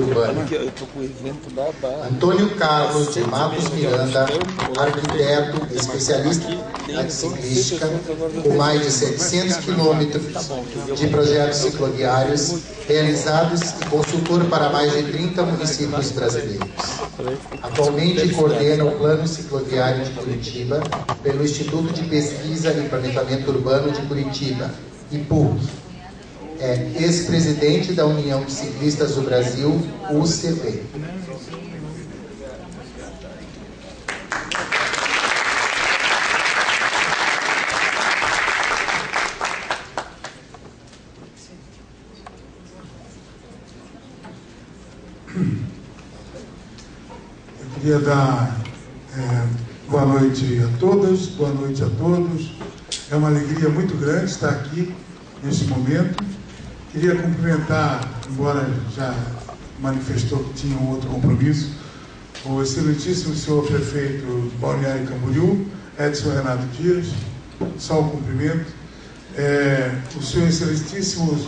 urbana. Antônio Carlos de Matos Miranda, arquiteto, especialista em ciclística, com mais de 700 quilômetros de projetos cicloviários realizados e consultor para mais de 30 municípios brasileiros. Atualmente coordena o Plano Cicloviário de Curitiba pelo Instituto de Pesquisa e Planejamento Urbano de Curitiba, IPUC. É ex-presidente da União de Ciclistas do Brasil, UCB. Eu queria dar boa noite a todas, boa noite a todos. É uma alegria muito grande estar aqui neste momento. Queria cumprimentar, embora já manifestou que tinha um outro compromisso, o excelentíssimo senhor prefeito de Balneário Camboriú, Edson Renato Dias, só o cumprimento. O senhor excelentíssimo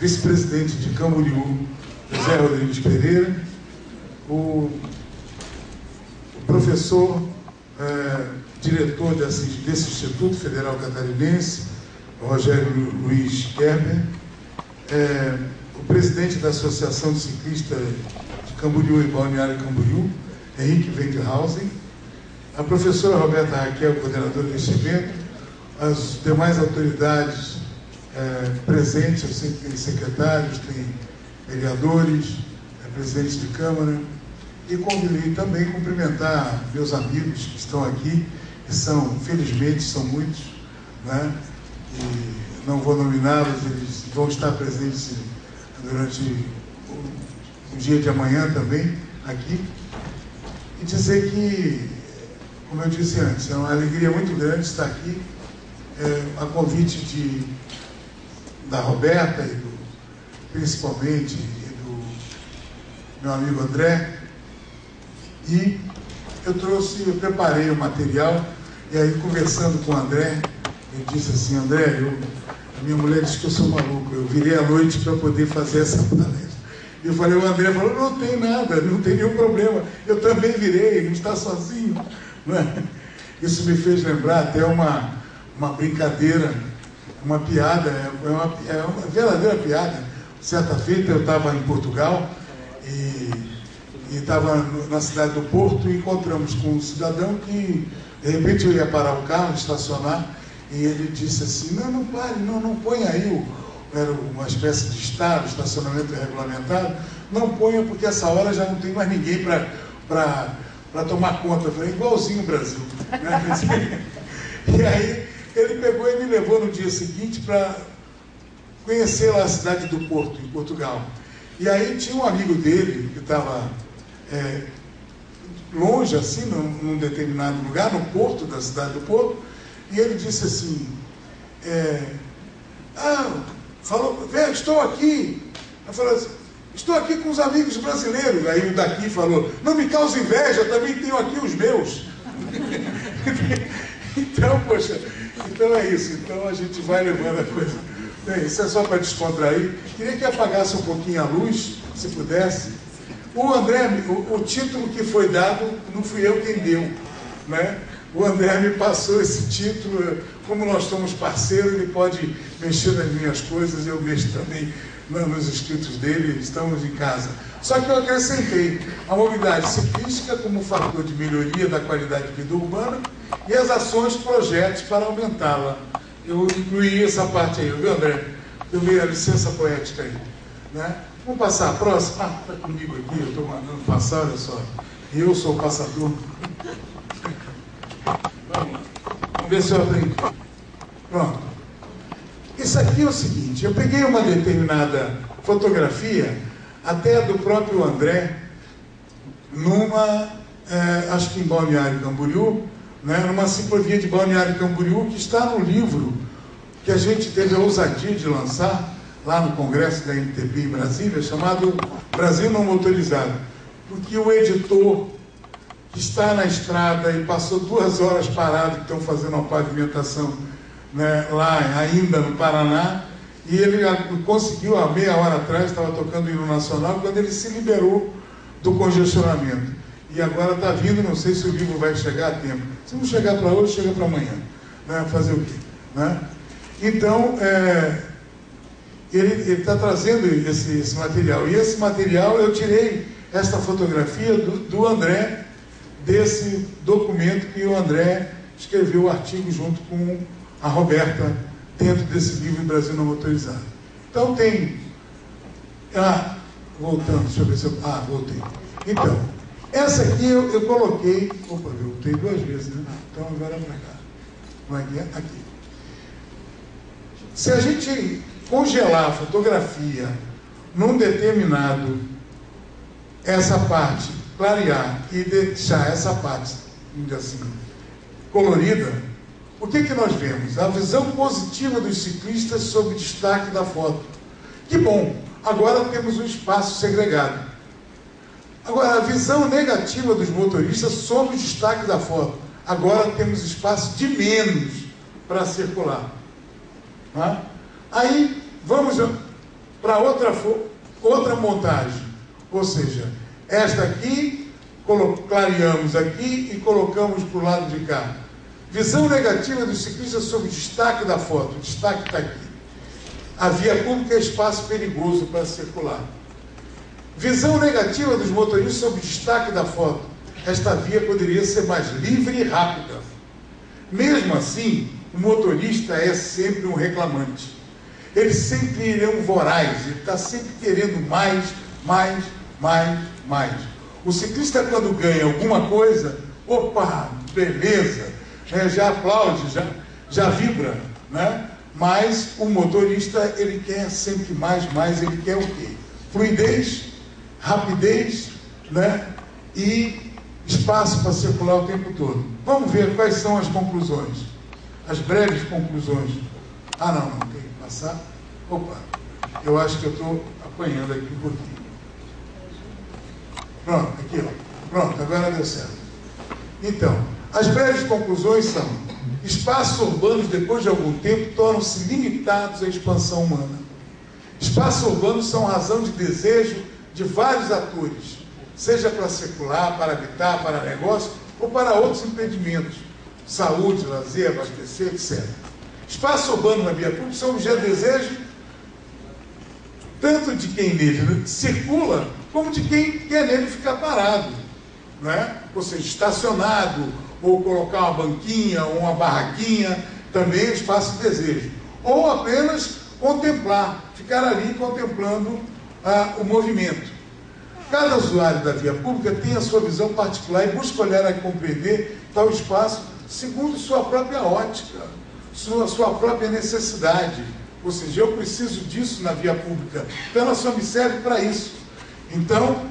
vice-presidente de Camboriú, José Rodrigues Pereira, o professor, diretor desse Instituto Federal Catarinense, Rogério Luiz Gerber, o presidente da Associação de Ciclistas de Camboriú e Balneário Camboriú, Henrique Wendhausen, a professora Roberta Raquel, coordenadora deste evento, as demais autoridades presentes, eu sei que tem secretários, tem vereadores, presidentes de Câmara, e também cumprimentar meus amigos que estão aqui, que são, felizmente, são muitos, né? E não vou nominá-los, eles vão estar presentes durante o dia de amanhã também, aqui. E dizer que, como eu disse antes, é uma alegria muito grande estar aqui, a convite da Roberta e principalmente do meu amigo André. E eu preparei o material, e aí conversando com o André, ele disse assim: André, a minha mulher disse que eu sou maluco, eu virei à noite para poder fazer essa palestra. E eu falei, o André falou, não tem nada, não tem nenhum problema, eu também virei, não está sozinho. Não é? Isso me fez lembrar até uma brincadeira, uma piada, é uma verdadeira piada. Certa feita eu estava em Portugal e estava na cidade do Porto, e encontramos com um cidadão que, de repente, eu ia parar o carro, estacionar, e ele disse assim, não pare, não ponha aí, era uma espécie de estado, estacionamento regulamentado, não ponha, porque essa hora já não tem mais ninguém para tomar conta. Eu falei, igualzinho o Brasil. Né? E aí ele pegou e me levou no dia seguinte para conhecer lá a cidade do Porto, em Portugal. E aí tinha um amigo dele que estava longe, assim, num determinado lugar, no porto da cidade do Porto, e ele disse assim, falou, velho, estou aqui. Eu falei assim, estou aqui com os amigos brasileiros. Aí o daqui falou, não me cause inveja, também tenho aqui os meus. Então, poxa, então é isso. Então a gente vai levando a coisa. Isso é só para descontrair. Queria que apagasse um pouquinho a luz, se pudesse. O André, o título que foi dado, não fui eu quem deu, né? O André me passou esse título, como nós somos parceiros, ele pode mexer nas minhas coisas, eu mexo também nos escritos dele, estamos em casa. Só que eu acrescentei a mobilidade ciclística como fator de melhoria da qualidade de vida urbana e as ações, projetos para aumentá-la. Eu incluí essa parte aí, viu, André? Eu dei a licença poética aí, né? Vamos passar a próxima? Está comigo aqui, eu estou mandando passar, olha só. Eu sou o passador. Vamos ver se eu aprendi. Pronto. Isso aqui é o seguinte, eu peguei uma determinada fotografia, até do próprio André, acho que em Balneário Camboriú, né, numa ciclovia de Balneário Camboriú, que está no livro que a gente teve a ousadia de lançar, lá no Congresso da MTB em Brasília, chamado Brasil Não Motorizado, porque o editor que está na estrada e passou 2 horas parado, que estão fazendo uma pavimentação, né, lá ainda no Paraná, E ele conseguiu, há meia hora atrás, estava tocando o hino nacional, quando ele se liberou do congestionamento. E agora está vindo, não sei se o livro vai chegar a tempo. Se não chegar para hoje, chega para amanhã. Né? Fazer o quê? Né? Então, ele está trazendo esse material. E esse material, eu tirei esta fotografia do André, desse documento que o André escreveu o artigo junto com a Roberta, dentro desse livro Brasil Não Motorizado. Então tem... voltando, deixa eu ver se eu... voltei. Então, essa aqui eu coloquei... Opa, eu voltei 2 vezes, né? Então agora é para cá. Vai aqui. Se a gente congelar a fotografia num determinado... essa parte, clarear e deixar essa parte, assim, colorida, o que nós vemos? A visão positiva dos ciclistas sob destaque da foto. Que bom! Agora temos um espaço segregado. Agora, a visão negativa dos motoristas sob o destaque da foto. Agora temos espaço de menos para circular. Tá? Aí, vamos para outra montagem. Ou seja, esta aqui, clareamos aqui e colocamos para o lado de cá. Visão negativa dos ciclistas sob o destaque da foto. O destaque está aqui. A via pública é espaço perigoso para circular. Visão negativa dos motoristas sob o destaque da foto. Esta via poderia ser mais livre e rápida. Mesmo assim, o motorista é sempre um reclamante. Ele sempre é um voraz, ele está sempre querendo mais. O ciclista, quando ganha alguma coisa, opa, beleza, já aplaude, já vibra, né? Mas o motorista, ele quer sempre mais, ele quer o quê? Fluidez, rapidez, né? E espaço para circular o tempo todo. Vamos ver quais são as conclusões, as breves conclusões. Não, tem que passar. Opa, eu acho que eu estou apanhando aqui um pouquinho. Pronto, aqui, ó. Pronto, agora deu certo. Então, as breves conclusões são: espaços urbanos, depois de algum tempo, tornam-se limitados à expansão humana. Espaços urbanos são razão de desejo de vários atores, seja para circular, para habitar, para negócio ou para outros impedimentos, saúde, lazer, abastecer, etc. Espaço urbano na via pública são objeto de desejo tanto de quem nele circula, como de quem quer nele ficar parado, né? Ou seja, estacionado, ou colocar uma banquinha, ou uma barraquinha, também é espaço de desejo. Ou apenas contemplar, ficar ali contemplando o movimento. Cada usuário da via pública tem a sua visão particular e busca olhar e compreender tal espaço segundo sua própria ótica, sua própria necessidade. Ou seja, eu preciso disso na via pública, então ela só me serve para isso. Então,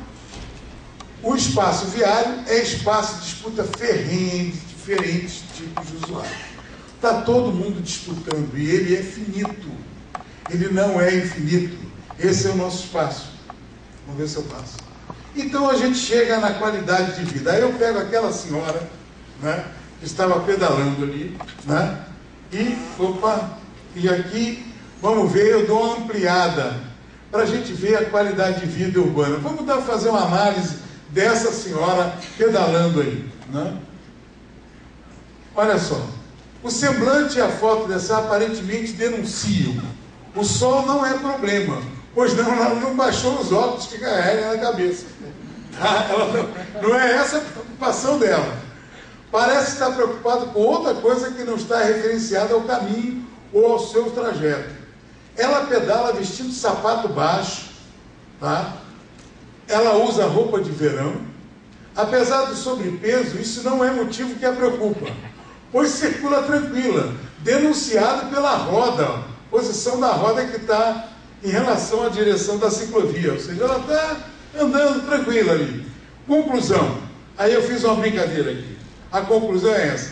o espaço viário é espaço de disputa ferrenha de diferentes tipos de usuários. Está todo mundo disputando e ele é finito. Ele não é infinito. Esse é o nosso espaço. Vamos ver se eu passo. Então a gente chega na qualidade de vida. Aí eu pego aquela senhora, né, que estava pedalando ali, né, e aqui, vamos ver, eu dou uma ampliada para a gente ver a qualidade de vida urbana. Vamos fazer uma análise dessa senhora pedalando aí, né? Olha só, o semblante e a foto dessa aparentemente denunciam. O sol não é problema, pois não, ela não baixou os óculos que carrega na cabeça. Ela não é essa a preocupação dela. Parece estar preocupada com outra coisa que não está referenciada ao caminho ou ao seu trajeto. Ela pedala vestindo sapato baixo, tá? Ela usa roupa de verão. Apesar do sobrepeso, isso não é motivo que a preocupa, pois circula tranquila, denunciado pela roda, posição da roda que está em relação à direção da ciclovia, ou seja, ela está andando tranquila ali. Conclusão, aí eu fiz uma brincadeira aqui. A conclusão é essa: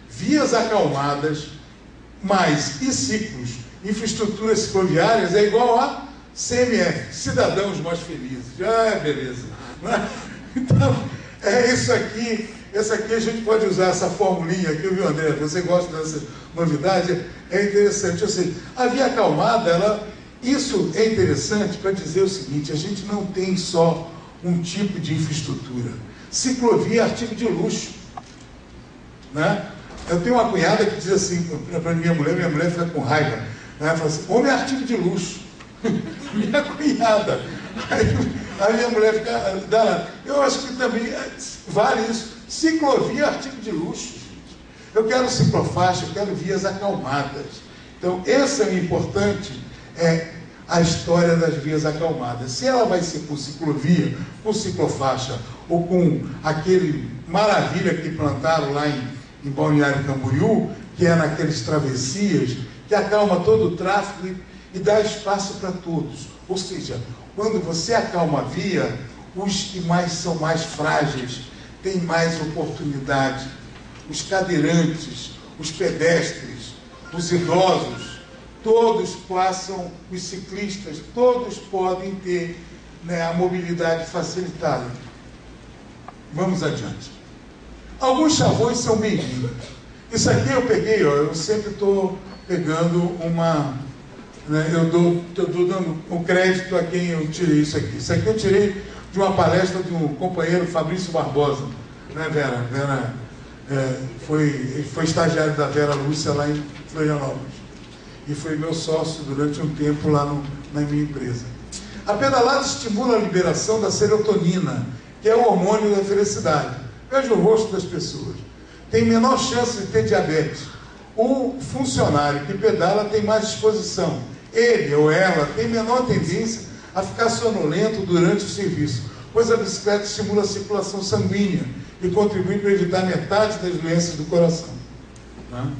vias acalmadas, mais e ciclos, infraestruturas cicloviárias é igual a CMF, cidadãos mais felizes. Beleza. Então, isso aqui. Essa aqui a gente pode usar essa formulinha aqui, viu, André? Você gosta dessa novidade? É interessante. Ou seja, a via acalmada, isso é interessante para dizer o seguinte: a gente não tem só um tipo de infraestrutura. Ciclovia é artigo de luxo, né? Eu tenho uma cunhada que diz assim para minha mulher fica com raiva, né? Ela fala assim: homem é artigo de luxo. Minha cunhada. Aí minha mulher fica danada. Eu acho que também vale isso. Ciclovia é artigo de luxo. Eu quero ciclofaixa, eu quero vias acalmadas. Então, esse é o importante, a história das vias acalmadas. Se ela vai ser com ciclovia, com ciclofaixa, ou com aquele maravilha que plantaram lá em Balneário Camboriú, que é naqueles travessias, que acalma todo o tráfego e dá espaço para todos. Ou seja, quando você acalma a via, os que são mais frágeis têm mais oportunidade. Os cadeirantes, os pedestres, os idosos, todos passam, os ciclistas, todos podem ter, né, a mobilidade facilitada. Vamos adiante. Alguns chavões são bem-vindos. Isso aqui eu peguei, eu sempre estou pegando uma... Né, eu estou dando um crédito a quem eu tirei isso aqui. Isso aqui eu tirei de uma palestra de um companheiro, Fabrício Barbosa. Né, Vera? Vera foi estagiário da Vera Lúcia lá em Florianópolis. E foi meu sócio durante um tempo lá na minha empresa. A pedalada estimula a liberação da serotonina, que é o hormônio da felicidade. Veja o rosto das pessoas. Tem menor chance de ter diabetes. O funcionário que pedala tem mais disposição. Ele ou ela tem menor tendência a ficar sonolento durante o serviço, pois a bicicleta estimula a circulação sanguínea e contribui para evitar metade das doenças do coração. Né?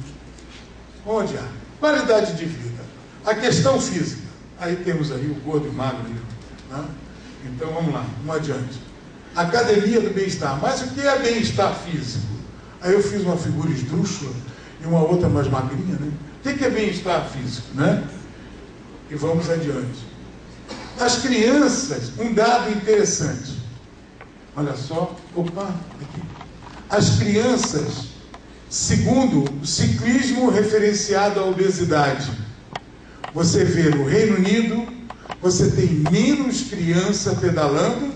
Onde há? Qualidade de vida. A questão física. Aí temos aí o gordo e o magro. Né? Então vamos lá, vamos adiante. Academia do bem-estar. Mas o que é bem-estar físico? Aí eu fiz uma figura esdrúxula e uma outra mais magrinha, né? O que é bem-estar físico, né? E vamos adiante. As crianças, um dado interessante. Olha só, aqui. As crianças, segundo o ciclismo referenciado à obesidade, você vê no Reino Unido, você tem menos criança pedalando,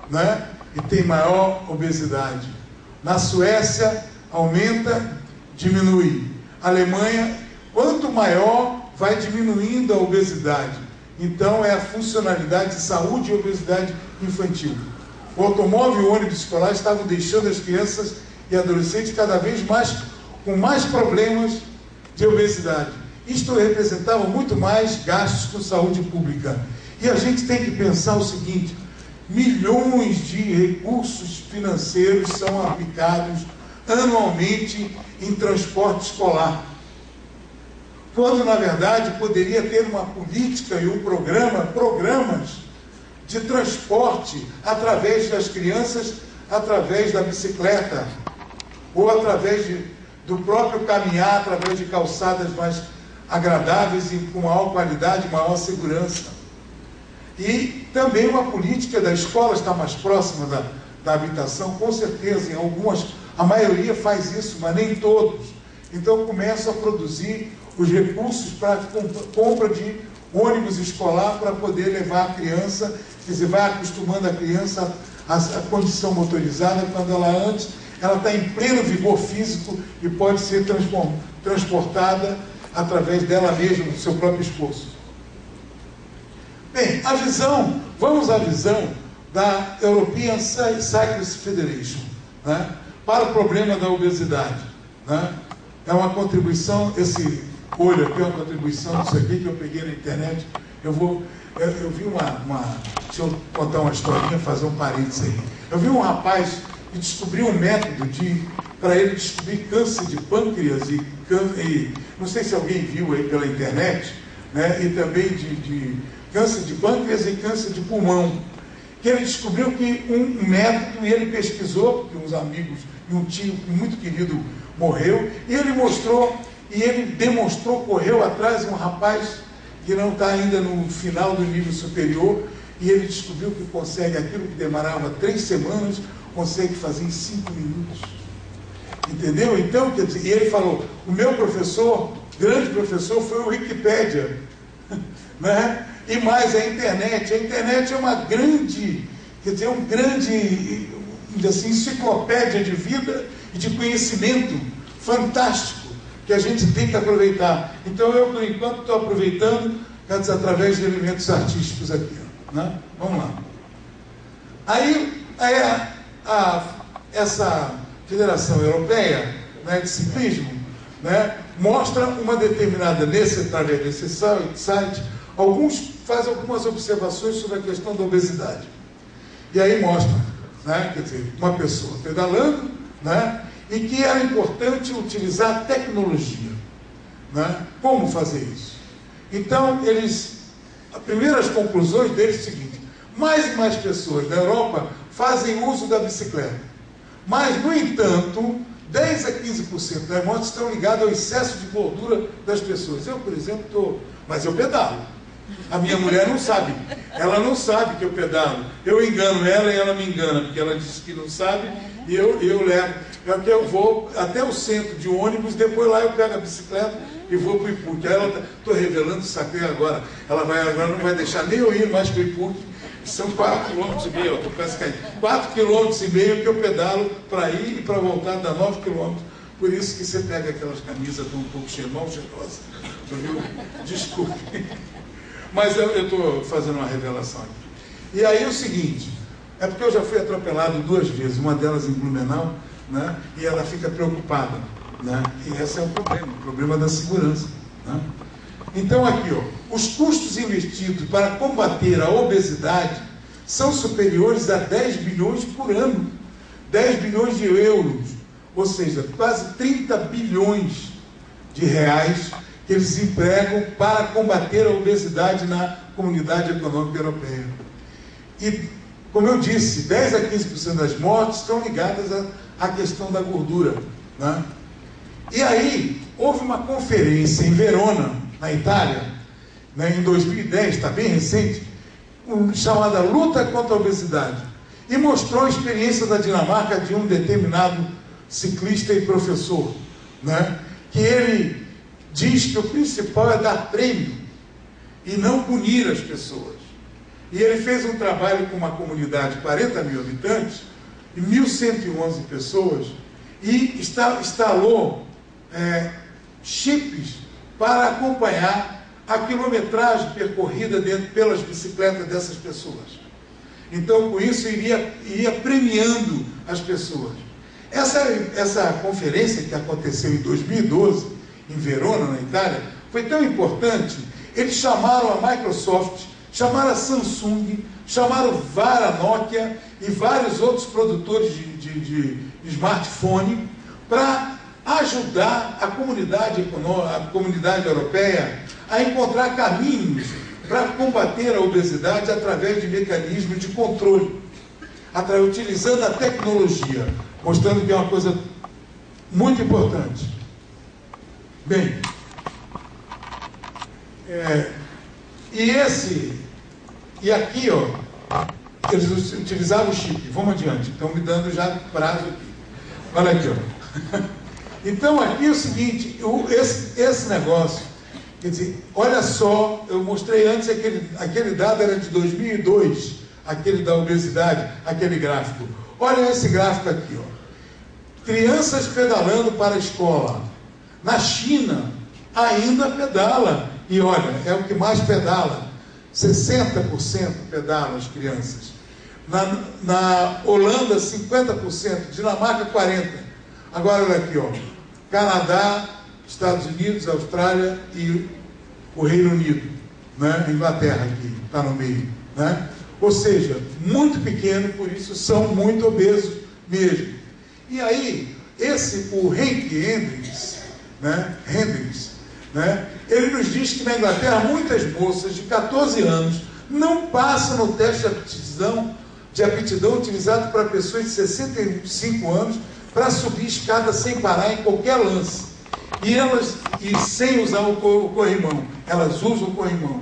né? E tem maior obesidade. Na Suécia, aumenta, diminui. Alemanha, quanto maior, vai diminuindo a obesidade. Então, é a funcionalidade de saúde e obesidade infantil. O automóvel e o ônibus escolar estavam deixando as crianças e adolescentes cada vez mais com mais problemas de obesidade. Isto representava muito mais gastos com saúde pública. E a gente tem que pensar o seguinte: milhões de recursos financeiros são aplicados anualmente em transporte escolar, quando na verdade poderia ter uma política e um programas de transporte através das crianças, através da bicicleta, ou através do próprio caminhar, através de calçadas mais agradáveis e com maior qualidade, maior segurança. E também uma política da escola estar mais próxima da habitação, com certeza, em algumas, a maioria faz isso, mas nem todos. Então começam a produzir os recursos para compra de ônibus escolar para poder levar a criança, quer dizer, vai acostumando a criança à condição motorizada, quando ela está em pleno vigor físico e pode ser transportada através dela mesma, do seu próprio esforço. Bem, vamos à visão da European Cyclist Federation, né, para o problema da obesidade. Né? É uma contribuição, esse olho aqui é uma contribuição disso aqui que eu peguei na internet. Eu vi deixa eu contar uma historinha, fazer um parênteses aí. Eu vi um rapaz que descobriu um método para ele descobrir câncer de pâncreas e não sei se alguém viu aí pela internet, né, e também de câncer de pâncreas e câncer de pulmão, que ele descobriu que um método, e ele pesquisou, porque uns amigos e um tio muito querido morreu, e ele demonstrou, correu atrás de um rapaz que não está ainda no final do nível superior, e ele descobriu que consegue aquilo que demorava 3 semanas, consegue fazer em 5 minutos. Entendeu? Então, quer dizer, e ele falou, o meu professor, grande professor, foi o Wikipédia. Né? E mais a internet. A internet é uma grande, quer dizer, um grande, assim, enciclopédia de vida e de conhecimento fantástico que a gente tem que aproveitar. Então eu, por enquanto, estou aproveitando através de elementos artísticos aqui. Né? Vamos lá. Aí essa Federação Europeia, né, de Ciclismo, né, mostra uma determinada, através desse site, faz algumas observações sobre a questão da obesidade. E aí mostra, né, quer dizer, uma pessoa pedalando, né, e que era importante utilizar a tecnologia. Né? Como fazer isso? Então, as primeiras conclusões deles é o seguinte: mais e mais pessoas da Europa fazem uso da bicicleta. Mas, no entanto, 10 a 15% das mortes estão ligadas ao excesso de gordura das pessoas. Eu, por exemplo, mas eu pedalo. A minha mulher não sabe. Ela não sabe que eu pedalo. Eu engano ela e ela me engana, porque ela disse que não sabe, e eu levo. Eu vou até o centro de ônibus, depois lá eu pego a bicicleta e vou para o IPUC. Aí estou revelando isso aqui agora. Ela agora não vai deixar nem eu ir mais para o IPUC. São 4,5 km, eu estou quase caindo. 4,5 km que eu pedalo para ir e para voltar, dá 9 km. Por isso que você pega aquelas camisas tão um pouco mal cheirosas. Desculpe. Mas eu estou fazendo uma revelação aqui. E aí é o seguinte, é porque eu já fui atropelado 2 vezes, uma delas em Blumenau, né, e ela fica preocupada. Né, e esse é o problema da segurança. Né. Então aqui, ó, os custos investidos para combater a obesidade são superiores a 10 bilhões por ano. 10 bilhões de euros, ou seja, quase 30 bilhões de reais que eles empregam para combater a obesidade na Comunidade Econômica Europeia. E, como eu disse, 10 a 15% das mortes estão ligadas à questão da gordura. Né? E aí, houve uma conferência em Verona, na Itália, né, em 2010, está bem recente, chamada Luta contra a Obesidade, e mostrou a experiência da Dinamarca de um determinado ciclista e professor, né, que ele diz que o principal é dar prêmio e não punir as pessoas. E ele fez um trabalho com uma comunidade de 40 mil habitantes e 1.111 pessoas e instalou chips para acompanhar a quilometragem percorrida pelas bicicletas dessas pessoas. Então, com isso, iria premiando as pessoas. Essa conferência que aconteceu em 2012, em Verona, na Itália, foi tão importante, eles chamaram a Microsoft, chamaram a Samsung, chamaram a Nokia e vários outros produtores de smartphone para ajudar a comunidade europeia a encontrar caminhos para combater a obesidade através de mecanismos de controle, utilizando a tecnologia, mostrando que é uma coisa muito importante. Bem, e aqui, ó, eles utilizavam o chip. Vamos adiante, estão me dando já prazo aqui. Olha aqui, ó. Então, aqui é o seguinte, esse negócio, quer dizer, olha só, eu mostrei antes, aquele dado era de 2002, aquele da obesidade, aquele gráfico. Olha esse gráfico aqui, ó. Crianças pedalando para a escola. Na China, ainda pedala. E olha, é o que mais pedala. 60% pedalam as crianças. Na Holanda, 50%. Dinamarca, 40%. Agora, olha aqui, ó. Canadá, Estados Unidos, Austrália e o Reino Unido. Né? Inglaterra aqui, está no meio. Né? Ou seja, muito pequeno, por isso são muito obesos mesmo. E aí, o Henk Hendricks, ele nos diz que na Inglaterra muitas moças de 14 anos não passam no teste de aptidão utilizado para pessoas de 65 anos para subir escada sem parar em qualquer lance. E sem usar o corrimão. Elas usam o corrimão.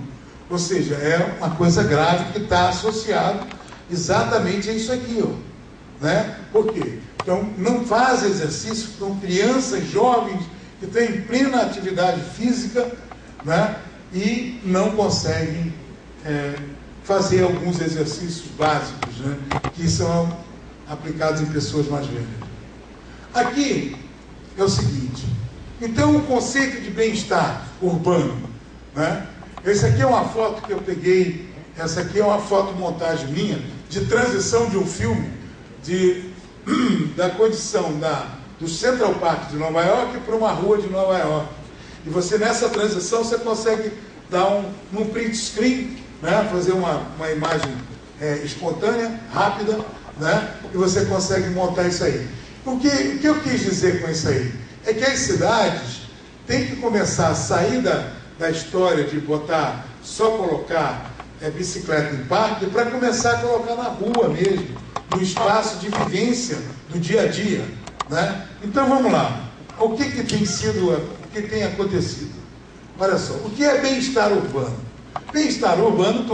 Ou seja, é uma coisa grave que está associado exatamente a isso aqui, ó. né? Por quê? Então, não faz exercício com crianças jovens que têm plena atividade física, né? E não conseguem fazer alguns exercícios básicos, né? Que são aplicados em pessoas mais velhas. Aqui é o seguinte, então o conceito de bem-estar urbano, né? Essa aqui é uma foto que eu peguei, essa aqui é uma fotomontagem minha, de transição de um filme, da condição do Central Park de Nova York para uma rua de Nova York. E você, nessa transição, você consegue dar um print screen, né? Fazer uma imagem espontânea, rápida, né? E você consegue montar isso aí. O que eu quis dizer com isso aí? É que as cidades têm que começar a sair da história de só colocar bicicleta em parque, para começar a colocar na rua mesmo, no espaço de vivência do dia a dia, né? Então vamos lá. O que tem acontecido? Olha só, o que é bem-estar urbano? Bem-estar urbano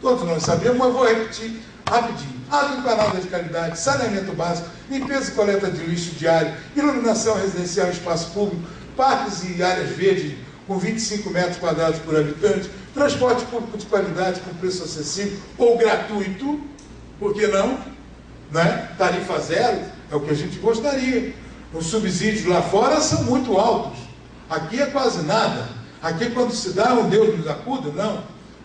todos nós sabemos, mas vou repetir rapidinho. Água encanada de qualidade, saneamento básico, limpeza e coleta de lixo diário, iluminação residencial e espaço público, parques e áreas verdes com 25 metros quadrados por habitante, transporte público de qualidade com preço acessível ou gratuito, por que não? Né? Tarifa zero é o que a gente gostaria. Os subsídios lá fora são muito altos. Aqui é quase nada. Aqui, quando se dá, um Deus nos acuda, não.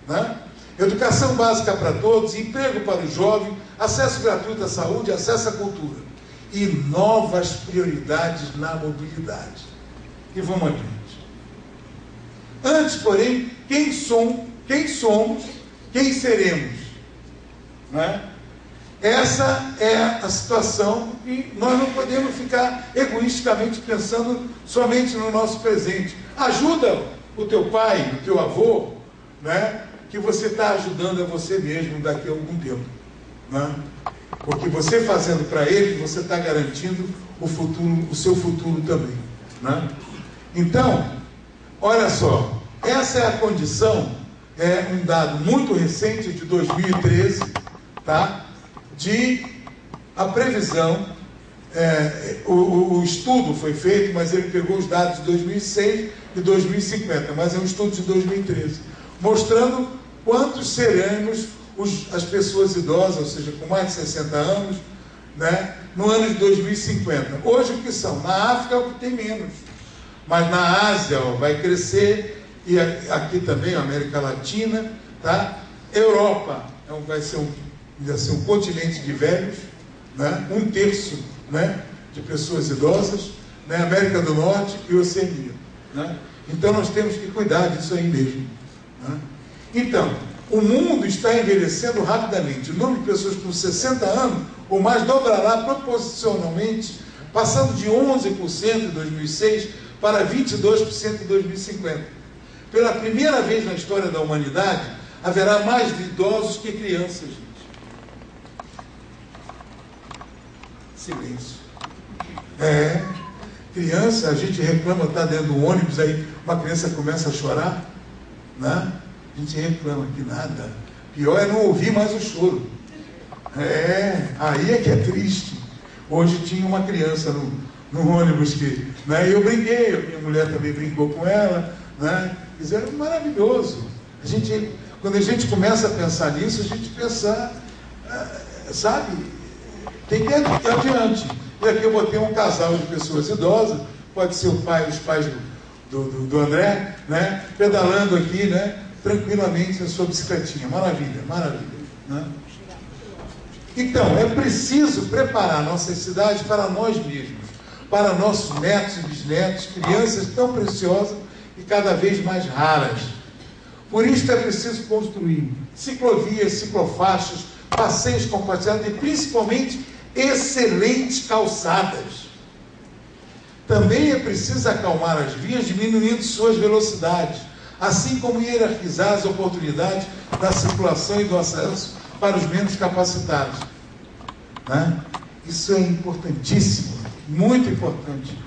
Né? Educação básica para todos, emprego para o jovem, acesso gratuito à saúde, acesso à cultura. E novas prioridades na mobilidade. E vamos adiante. Antes, porém, quem somos, quem seremos? Né? Essa é a situação e nós não podemos ficar egoisticamente pensando somente no nosso presente. Ajuda o teu pai, o teu avô, né? Que você está ajudando a você mesmo daqui a algum tempo. Né? Porque você fazendo para ele, você está garantindo o seu futuro também. Né? Então, olha só, essa é a condição, é um dado muito recente de 2013, tá? De a previsão, o estudo foi feito, mas ele pegou os dados de 2006 e 2050, mas é um estudo de 2013, mostrando quantos seremos as pessoas idosas, ou seja, com mais de 60 anos, né, no ano de 2050. Hoje o que são? Na África é o que tem menos, mas na Ásia vai crescer, e aqui também, a América Latina, tá? Europa vai ser um continente de velhos, né? 1/3, né, de pessoas idosas, né? América do Norte e Oceania. Né? Então nós temos que cuidar disso aí mesmo. Né? Então, o mundo está envelhecendo rapidamente. O número de pessoas com 60 anos ou mais dobrará proporcionalmente, passando de 11% em 2006 para 22% em 2050. Pela primeira vez na história da humanidade, haverá mais idosos que crianças. Silêncio. Criança, a gente reclama, está dentro do ônibus, aí uma criança começa a chorar, né? A gente reclama que nada. Pior é não ouvir mais o choro. Aí é que é triste. Hoje tinha uma criança no ônibus que, né, eu brinquei, a minha mulher também brincou com ela, né? Fizeram maravilhoso. Quando a gente começa a pensar nisso, a gente pensa, sabe, tem que ir adiante. E aqui eu botei um casal de pessoas idosas, pode ser os pais do André, né, pedalando aqui, né, tranquilamente na sua bicicletinha. Maravilha, maravilha. Né? Então, é preciso preparar nossas cidades para nós mesmos, para nossos netos e bisnetos, crianças tão preciosas e cada vez mais raras. Por isso é preciso construir ciclovias, ciclofaixas, passeios compartilhados e principalmente excelentes calçadas. Também é preciso acalmar as vias, diminuindo suas velocidades, assim como hierarquizar as oportunidades da circulação e do acesso para os menos capacitados. Né? Isso é importantíssimo, muito importante.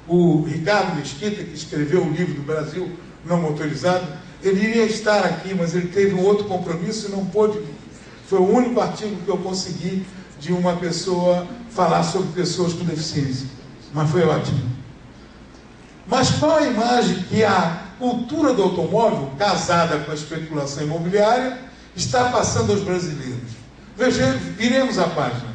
O Ricardo Mesquita, que escreveu o livro do Brasil Não Motorizado, ele iria estar aqui, mas ele teve um outro compromisso e não pôde vir. Foi o único artigo que eu consegui de uma pessoa falar sobre pessoas com deficiência. Mas foi ótimo. Mas qual a imagem que a cultura do automóvel, casada com a especulação imobiliária, está passando aos brasileiros? Viremos a página.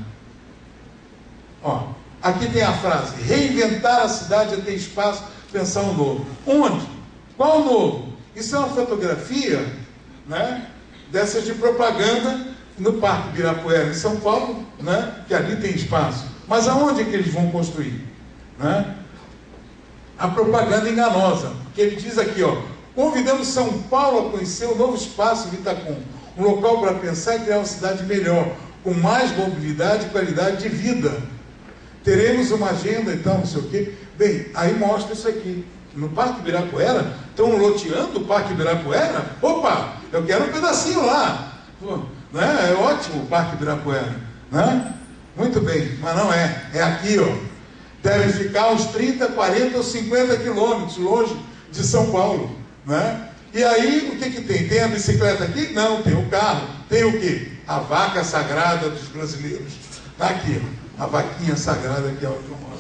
Ó, aqui tem a frase: reinventar a cidade é ter espaço, pensar um novo. Onde? Qual novo? Isso é uma fotografia, né, dessas de propaganda no Parque Ibirapuera, em São Paulo, né, que ali tem espaço. Mas aonde é que eles vão construir? Né? A propaganda enganosa, porque ele diz aqui, ó: convidamos São Paulo a conhecer o novo espaço Vitacom, um local para pensar e criar uma cidade melhor, com mais mobilidade e qualidade de vida. Teremos uma agenda, então, não sei o quê. Bem, aí mostra isso aqui. No Parque Ibirapuera, estão loteando o Parque Ibirapuera? Opa, eu quero um pedacinho lá. Né? É ótimo o Parque Ibirapuera. Né? Muito bem, mas não é. É aqui, ó. Deve ficar uns 30, 40 ou 50 quilômetros longe de São Paulo. Né? E aí, o que que tem? Tem a bicicleta aqui? Não, tem o carro. Tem o quê? A vaca sagrada dos brasileiros. Está aqui, ó. A vaquinha sagrada que é o automóvel.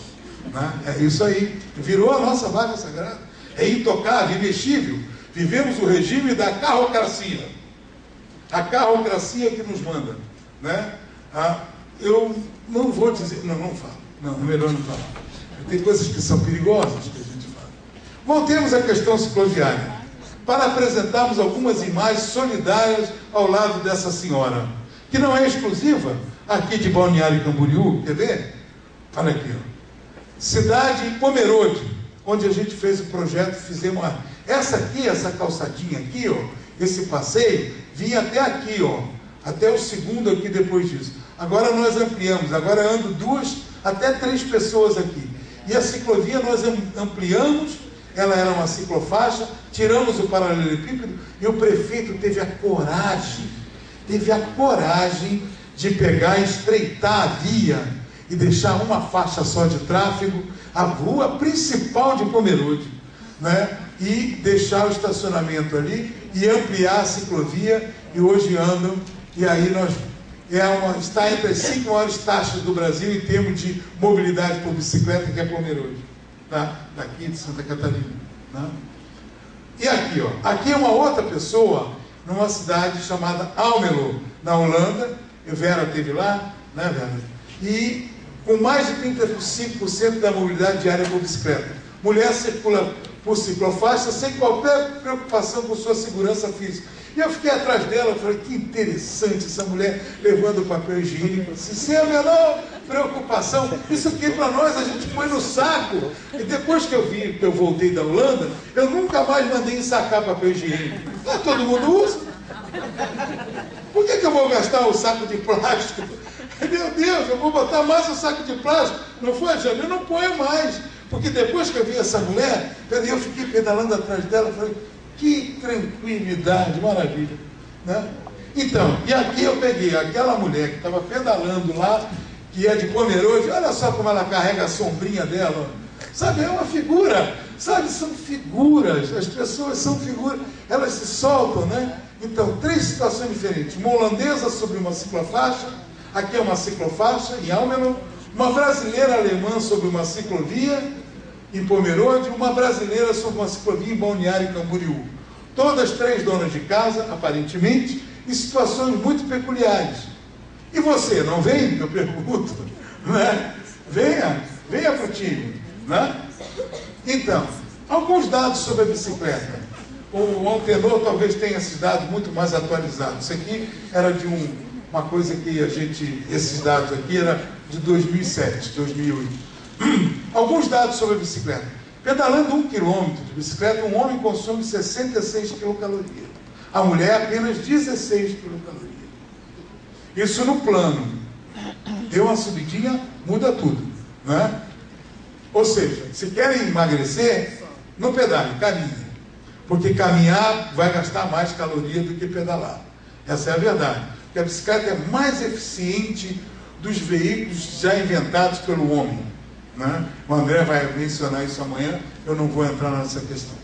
Né? É isso aí. Virou a nossa vaca sagrada. É intocável, imexível. Vivemos o regime da carrocracia. A carrocracia que nos manda. Né? Eu não vou dizer... Não falo. Não, melhor não falar. Tem coisas que são perigosas que a gente fala. Voltemos à questão cicloviária, para apresentarmos algumas imagens solidárias ao lado dessa senhora, que não é exclusiva aqui de Balneário Camboriú. Quer ver? Olha aqui, ó. Cidade Pomerode, onde a gente fez o projeto, fizemos essa calçadinha aqui, ó, esse passeio, vinha até aqui, ó, até o segundo aqui depois disso. Agora nós ampliamos, agora ando 2 até 3 pessoas aqui. E a ciclovia nós ampliamos, ela era uma ciclofaixa, tiramos o paralelepípedo e o prefeito teve a coragem de pegar e estreitar a via e deixar uma faixa só de tráfego, a rua principal de Pomerode, né? E deixar o estacionamento ali e ampliar a ciclovia, e hoje andam, e aí nós... está entre as 5 maiores taxas do Brasil em termos de mobilidade por bicicleta, que é Pomerode, tá? Daqui de Santa Catarina. Né? E aqui, ó, aqui é uma outra pessoa, numa cidade chamada Almelo, na Holanda. A Vera esteve lá, né, Vera? E com mais de 35% da mobilidade diária por bicicleta. Mulher circula por ciclofaixa sem qualquer preocupação com sua segurança física. E eu fiquei atrás dela, falei, que interessante essa mulher levando o papel higiênico, assim, sem a menor preocupação. Isso aqui para nós a gente põe no saco. E depois que eu voltei da Holanda, eu nunca mais mandei ensacar papel higiênico. Todo mundo usa. Por que eu vou gastar o saco de plástico? Meu Deus, eu vou botar mais um saco de plástico. Não foi, Jânio? Eu não ponho mais. Porque depois que eu vi essa mulher, eu fiquei pedalando atrás dela, falei, que tranquilidade, maravilha. Né? Então, e aqui eu peguei aquela mulher que estava pedalando lá, que é de Pomerode, olha só como ela carrega a sombrinha dela. Sabe, é uma figura, sabe, são figuras, as pessoas são figuras, elas se soltam, né? Então, 3 situações diferentes. Uma holandesa sobre uma ciclofaixa, aqui é uma ciclofaixa, em Almelo, uma brasileira alemã sobre uma ciclovia, em Pomerode, uma brasileira sobre uma ciclovia em Balneário Camboriú. Todas 3 donas de casa, aparentemente, em situações muito peculiares. E você, não vem? Eu pergunto. Né? Venha para o time. Né? Então, alguns dados sobre a bicicleta. O Antenor talvez tenha esses dados muito mais atualizados. Isso aqui era de uma coisa que esses dados aqui era de 2007, 2008. Alguns dados sobre a bicicleta. Pedalando 1 quilômetro de bicicleta, um homem consome 66 quilocalorias. A mulher apenas 16 quilocalorias. Isso no plano. Deu uma subidinha, muda tudo. Né? Ou seja, se querem emagrecer, não pedalem, caminhem. Porque caminhar vai gastar mais caloria do que pedalar. Essa é a verdade. Porque a bicicleta é mais eficiente dos veículos já inventados pelo homem. Né? O André vai mencionar isso amanhã, eu não vou entrar nessa questão.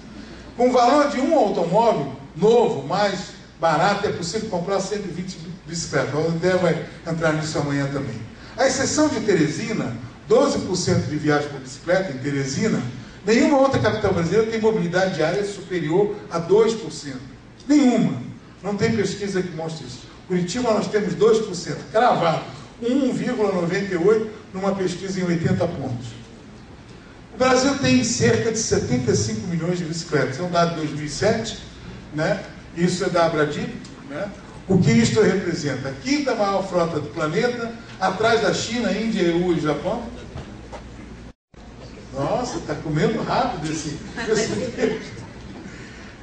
Com o valor de um automóvel novo, mais barato, é possível comprar 120 bicicleta. O André vai entrar nisso amanhã também. A exceção de Teresina, 12% de viagem por bicicleta em Teresina, nenhuma outra capital brasileira tem mobilidade diária superior a 2%. Nenhuma. Não tem pesquisa que mostre isso. Curitiba nós temos 2%, cravado, 1,98% numa pesquisa em 80 pontos. O Brasil tem cerca de 75 milhões de bicicletas. É um dado de 2007, né? Isso é da Abradip, né? O que isto representa? A quinta maior frota do planeta, atrás da China, Índia, EU e Japão. Nossa, está comendo rápido esse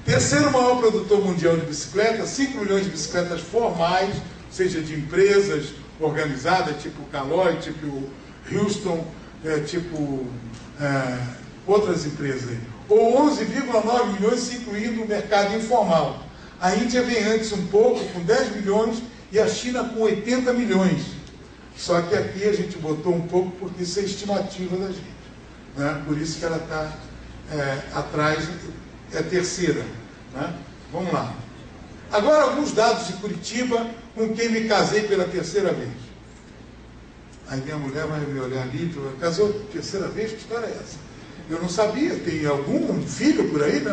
terceiro maior produtor mundial de bicicletas, 5 milhões de bicicletas formais, seja de empresas organizadas, tipo Caloi, tipo Houston, outras empresas aí. Ou 11,9 milhões, incluindo o mercado informal. A Índia vem antes um pouco, com 10 milhões, e a China com 80 milhões. Só que aqui a gente botou um pouco porque isso é estimativa da gente, né? Por isso que ela está atrás, é a terceira, né? Vamos lá. Agora alguns dados de Curitiba, com quem me casei pela terceira vez. Aí minha mulher vai me olhar ali, casou terceira vez? Que história é essa? Eu não sabia, tem algum filho por aí?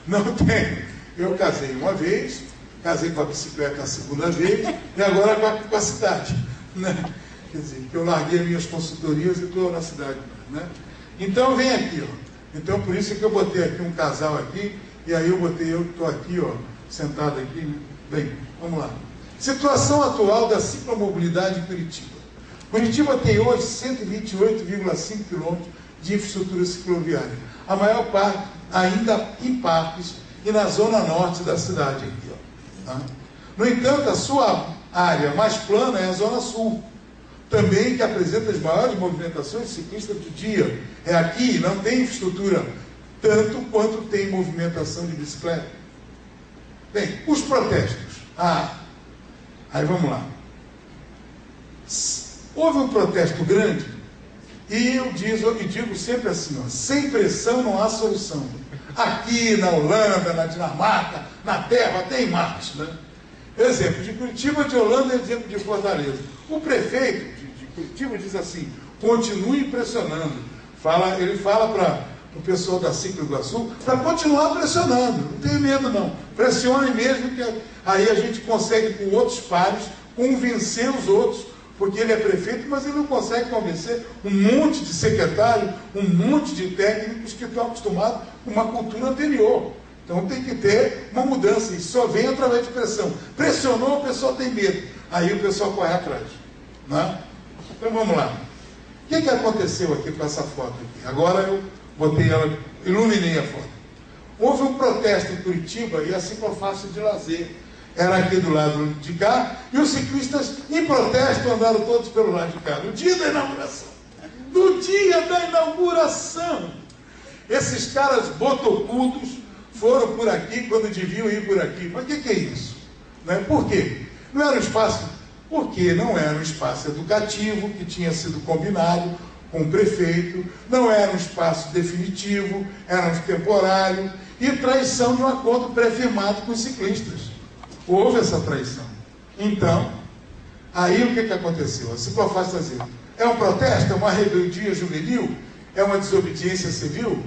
Não tem. Eu casei uma vez, casei com a bicicleta a segunda vez, e agora com a cidade, né? Quer dizer, que eu larguei minhas consultorias e estou na cidade, né? Então vem aqui, ó. Então por isso que eu botei aqui um casal aqui, e aí eu estou aqui, ó, sentado aqui. Bem, vamos lá. Situação atual da ciclomobilidade em Curitiba. Curitiba tem hoje 128,5 quilômetros de infraestrutura cicloviária. A maior parte ainda em parques e na zona norte da cidade aqui, ó, tá? No entanto, a sua área mais plana é a zona sul, também que apresenta as maiores movimentações ciclistas do dia. É aqui, não tem infraestrutura tanto quanto tem movimentação de bicicleta. Bem, os protestos. Aí vamos lá. Houve um protesto grande, e eu digo sempre assim, ó, sem pressão não há solução. Aqui na Holanda, na Dinamarca, na Terra, até em Marte, né? Exemplo de Curitiba, de Holanda, exemplo de Fortaleza. O prefeito de Curitiba diz assim: continue pressionando. Ele fala para o pessoal da Ciclo Iguaçu para continuar pressionando. Não tenha medo, não. Pressione mesmo, que aí a gente consegue, com outros pares, convencer os outros. Porque ele é prefeito, mas ele não consegue convencer um monte de secretário, um monte de técnicos que estão acostumados com uma cultura anterior. Então tem que ter uma mudança, e só vem através de pressão. Pressionou, o pessoal tem medo. Aí o pessoal corre atrás, né? Então vamos lá. O que aconteceu aqui com essa foto aqui? Agora eu botei ela, iluminei a foto. Houve um protesto em Curitiba e a ciclofaixa de lazer era aqui do lado de cá, e os ciclistas em protesto andaram todos pelo lado de cá, no dia da inauguração. No dia da inauguração! Esses caras botocudos foram por aqui quando deviam ir por aqui. Mas o que é isso? Né? Por quê? Não era um espaço, porque não era um espaço educativo que tinha sido combinado com o prefeito, não era um espaço definitivo, era um temporário, e traição de um acordo pré-firmado com os ciclistas. Houve essa traição. Então, aí o que aconteceu? A ciclofaixa está dizendo, é um protesto? É uma rebeldia juvenil? É uma desobediência civil?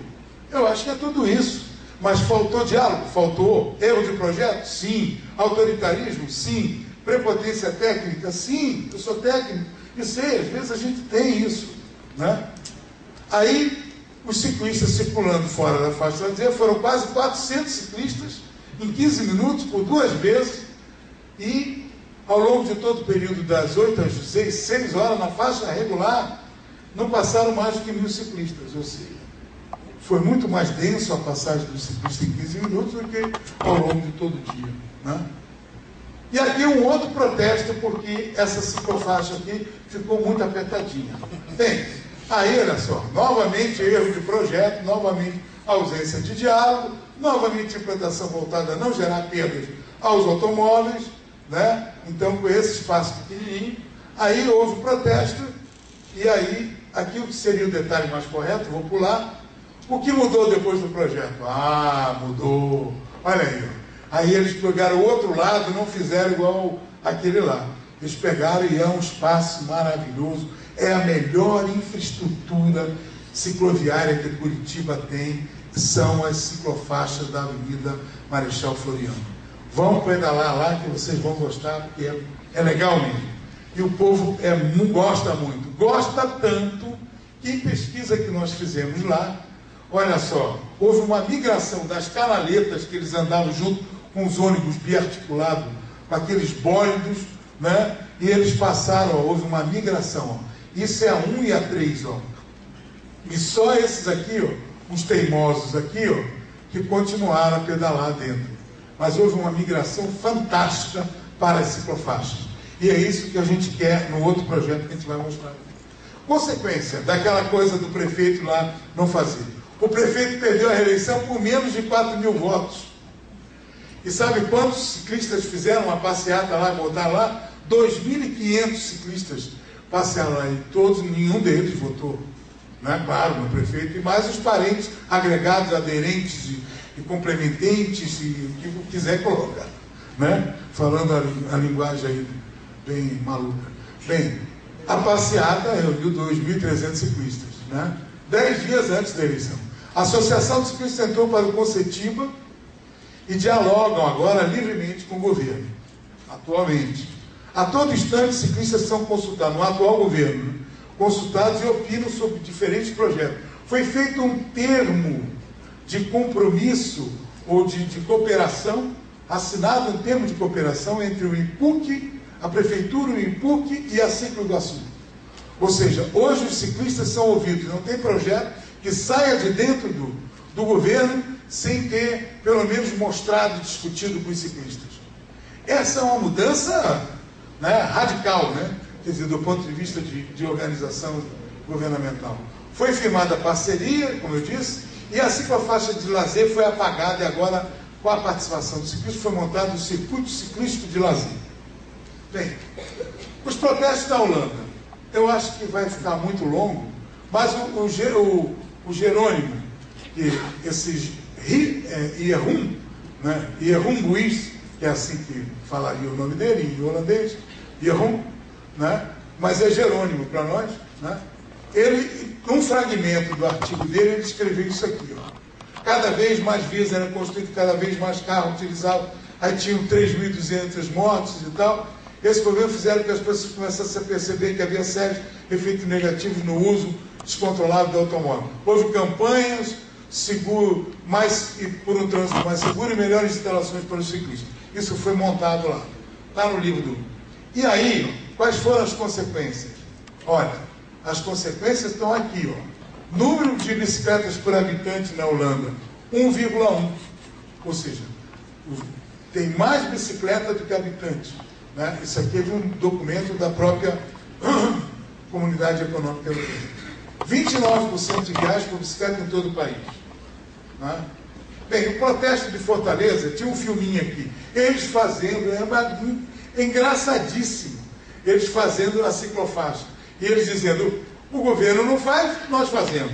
Eu acho que é tudo isso. Mas faltou diálogo? Faltou. Erro de projeto? Sim. Autoritarismo? Sim. Prepotência técnica? Sim. Eu sou técnico e sei, às vezes a gente tem isso, né? Aí, os ciclistas circulando fora da faixa de lazer, foram quase 400 ciclistas em 15 minutos, por 2 vezes, e ao longo de todo o período das 8 às 6 horas, na faixa regular, não passaram mais do que 1.000 ciclistas, ou seja, foi muito mais denso a passagem dos ciclistas em 15 minutos do que ao longo de todo o dia, né? E aqui um outro protesto, porque essa ciclofaixa aqui ficou muito apertadinha. Bem, aí olha só, novamente erro de projeto, novamente ausência de diálogo, novamente implantação voltada a não gerar perdas aos automóveis, né? Então, com esse espaço pequenininho, aí houve protesto, e aí, aqui o que seria o detalhe mais correto, vou pular, o que mudou depois do projeto? Mudou, olha aí, ó. Aí eles pegaram o outro lado, não fizeram igual aquele lá. Eles pegaram e é um espaço maravilhoso, é a melhor infraestrutura cicloviária que Curitiba tem, são as ciclofaixas da Avenida Marechal Floriano. Vão pedalar lá que vocês vão gostar, porque é legal mesmo. E o povo gosta muito. Gosta tanto que em pesquisa que nós fizemos lá, olha só, houve uma migração das canaletas que eles andavam junto com os ônibus biarticulados, com aqueles bólidos, né? E eles passaram, ó, houve uma migração. Ó. Isso é a 1 e a 3, ó. E só esses aqui, ó, os teimosos aqui, ó, que continuaram a pedalar dentro. Mas houve uma migração fantástica para as ciclofaixas. E é isso que a gente quer no outro projeto que a gente vai mostrar. Consequência daquela coisa do prefeito lá não fazer. O prefeito perdeu a reeleição por menos de 4.000 votos. E sabe quantos ciclistas fizeram uma passeata lá, botaram lá? 2.500 ciclistas passearam lá e todos, nenhum deles votou. Né? Claro, no prefeito, e mais os parentes agregados, aderentes e complementantes, e o que quiser colocar. Né? Falando a linguagem aí bem maluca. Bem, a passeata reuniu 2.300 ciclistas, né? 10 dias antes da eleição. A Associação de Ciclistas entrou para o Concetiba e dialogam agora livremente com o governo, atualmente. A todo instante, ciclistas são consultados, no atual governo, né? Consultados e opinam sobre diferentes projetos. Foi feito um termo de compromisso ou de cooperação, assinado um termo de cooperação entre o IPUC, a Prefeitura, o IPUC e a Ciclo Iguaçu. Ou seja, hoje os ciclistas são ouvidos, não tem projeto que saia de dentro do governo sem ter, pelo menos, mostrado e discutido com os ciclistas. Essa é uma mudança, né, radical, né? Quer dizer, do ponto de vista de organização governamental. Foi firmada a parceria, como eu disse, e a ciclofaixa de lazer foi apagada e agora, com a participação do ciclista, foi montado o circuito ciclístico de lazer. Bem, os protestos da Holanda, eu acho que vai ficar muito longo, mas o Jerônimo, esses Ierrum, né, Ierrum Buis, que é assim que falaria o nome dele em holandês, Ierrum, né, mas é Jerônimo para nós, né, ele, um fragmento do artigo dele, ele escreveu isso aqui, ó. Cada vez mais vias eram construídas, cada vez mais carros utilizavam, aí tinham 3.200 mortes e tal. Esse governo fizeram que as pessoas começassem a perceber que havia sérios efeitos negativos no uso descontrolado do automóvel. Houve campanhas, seguro, por um trânsito mais seguro e melhores instalações para os ciclistas. Isso foi montado lá. Está no livro do... E aí, quais foram as consequências? Olha, as consequências estão aqui, ó. Número de bicicletas por habitante na Holanda, 1,1. Ou seja, tem mais bicicleta do que habitantes. Né? Isso aqui é de um documento da própria Comunidade Econômica Europeia. 29% de viagens por bicicleta em todo o país. Né? Bem, o protesto de Fortaleza, tinha um filminho aqui, eles fazendo, é engraçadíssimo, eles fazendo a ciclofaixa, e eles dizendo, o governo não faz, nós fazemos.